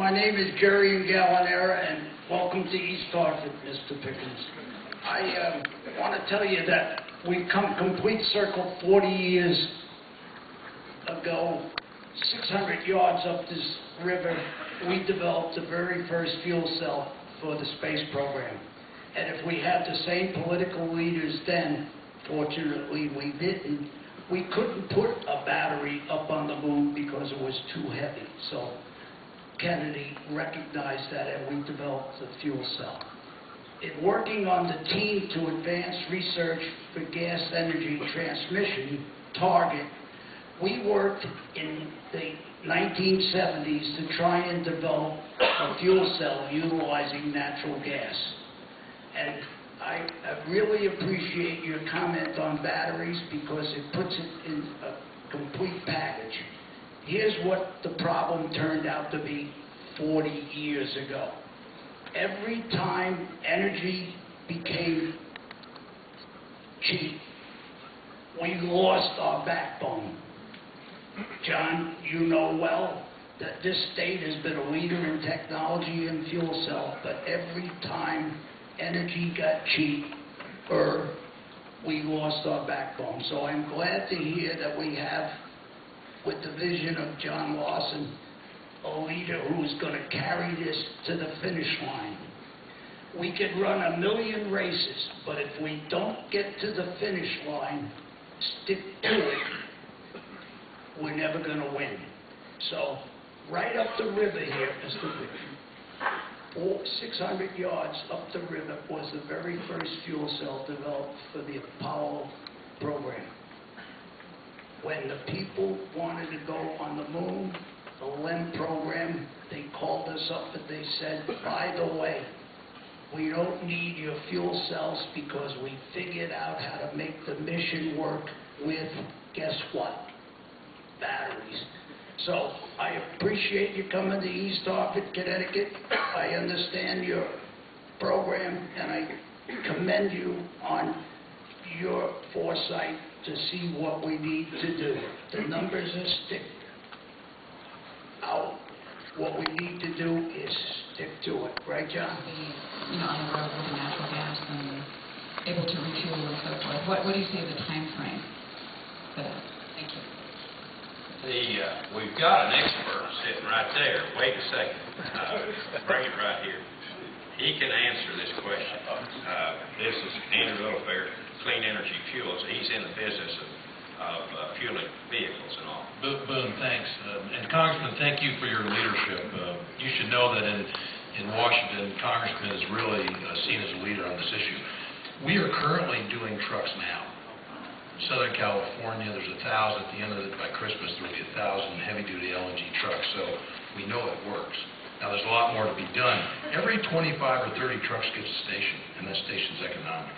My name is Jerry Gallinera, and welcome to East Hartford, Mr. Pickens. I want to tell you that we've come complete circle 40 years ago, 600 yards up this river. We developed the very first fuel cell for the space program. And if we had the same political leaders then, fortunately we didn't, we couldn't put a battery up on the moon because it was too heavy. So Kennedy recognized that, and we developed the fuel cell. In working on the team to advance research for gas energy transmission target, we worked in the 1970s to try and develop a fuel cell utilizing natural gas. And I really appreciate your comment on batteries because it puts it in a complete package. Here's what the problem turned out to be 40 years ago. Every time energy became cheap, we lost our backbone. John, you know well that this state has been a leader in technology and fuel cell, but every time energy got cheaper, we lost our backbone. So I'm glad to hear that we have, with the vision of John Larson, a leader who's going to carry this to the finish line. We could run 1 million races, but if we don't get to the finish line, stick to it, we're never going to win. So, right up the river here, Mr. Pickens, 600 yards up the river was the very first fuel cell developed for the Apollo program. When the people wanted to go on the moon, the LNP program, they called us up and they said, by the way, we don't need your fuel cells because we figured out how to make the mission work with, guess what? Batteries. So I appreciate you coming to East Hartford, Connecticut. I understand your program, and I commend you on your foresight to see what we need to do. The numbers are stick out. What we need to do is stick to it. Right, John? On the road with the natural gas and able to refuel and so forth. What do you see as a time frame for that? Thank you. We've got an expert sitting right there. Wait a second. Bring it right here. He can answer this question. This is Andrew Littlefair, Clean Energy Fuels. He's in the business of fueling vehicles and all. Boone, thanks. And Congressman, thank you for your leadership. You should know that in Washington, Congressman is really seen as a leader on this issue. We are currently doing trucks now. Southern California, there's 1,000. At the end of it, by Christmas, there will be 1,000 heavy-duty LNG trucks. So we know it works. Now, there's a lot more to be done. Every 25 or 30 trucks gets a station, and that station's economic.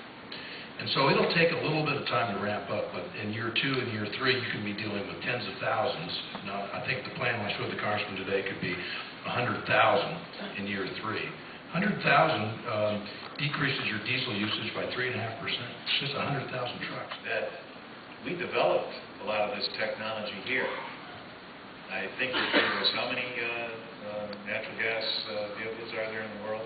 And so it'll take a little bit of time to ramp up, but in year 2 and year 3, you can be dealing with tens of thousands. Now, I think the plan I showed the Congressman today could be 100,000 in year 3. 100,000 decreases your diesel usage by 3.5%. It's just 100,000 trucks. We developed a lot of this technology here. I think that there was how many natural gas vehicles are there in the world?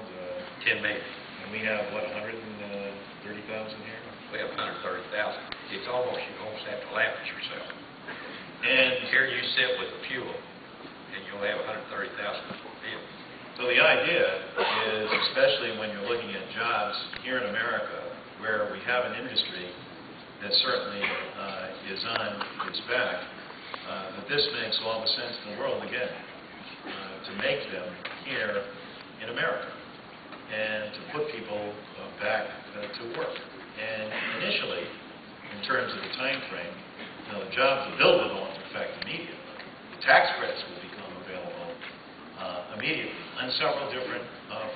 10 million. And we have, what, 130,000 here? We have 130,000. It's almost, you almost have to laugh at yourself. And here you sit with the fuel, and you'll have 130,000 vehicles. So the idea is, especially when you're looking at jobs here in America, where we have an industry that certainly is on its back, that this makes all the sense in the world, again, to make them here in America and to put people back to work. And initially, in terms of the time frame, the jobs, the bill will go into effect immediately. The tax credits will become available immediately on several different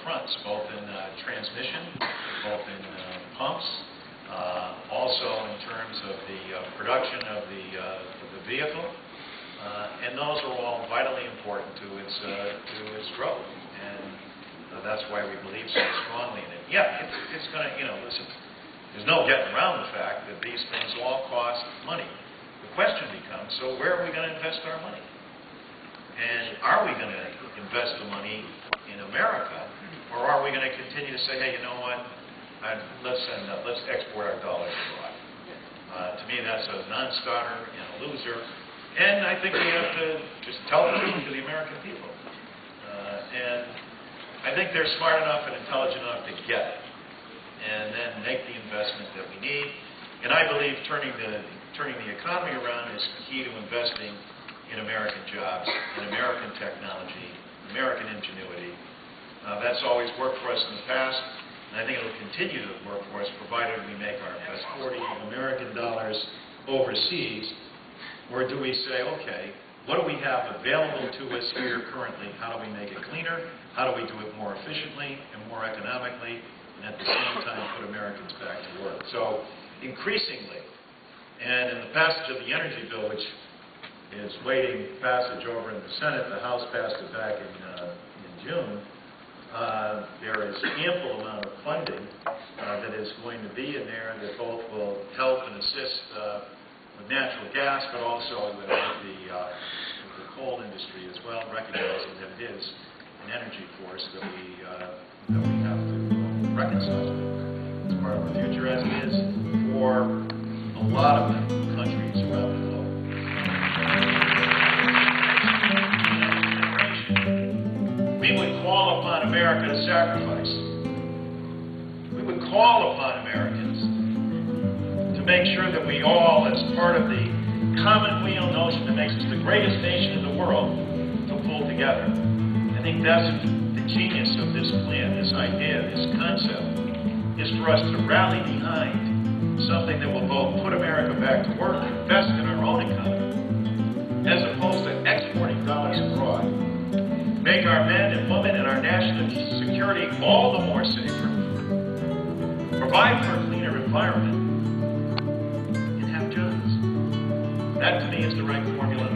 fronts, both in transmission, both in pumps, also in terms of the production of the vehicle, and those are all vitally important to its growth, and that's why we believe so strongly in it. Yeah, it's going to, listen, there's no getting around the fact that these things all cost money. The question becomes, so where are we going to invest our money? And are we going to invest the money in America? Or are we going to continue to say, hey, you know what, let's export our dollars abroad? To me, that's a non-starter and a loser. And I think we have to just tell the truth to the American people. And I think they're smart enough and intelligent enough to get it, and then make the investment that we need. And I believe turning the economy around is key to investing in American jobs, in American technology, American ingenuity. That's always worked for us in the past, and I think it'll continue to work for us, provided we make our best 40 American dollars overseas. Or do we say, okay, what do we have available to us here currently? How do we make it cleaner? How do we do it more efficiently and more economically, and at the same time put Americans back to work? So increasingly, and in the passage of the energy bill, which is waiting passage over in the Senate, the House passed it back in June, there is ample amount of funding that is going to be in there that both will help and assist with natural gas, but also with the coal industry as well, recognizing that it is an energy force that we have to reconcile with. It's part of our future, as it is for a lot of countries around the globe. We would call upon America to sacrifice. We would call upon Americans to make sure that we all, as part of the commonweal notion that makes us the greatest nation in the world, to pull together. I think that's the genius of this plan, this idea, this concept, is for us to rally behind something that will both put America back to work and invest in our own economy, as opposed to exporting dollars abroad. Make our men and women and our national security all the more safer. Provide for a cleaner environment. And have jobs. That, to me, is the right formula.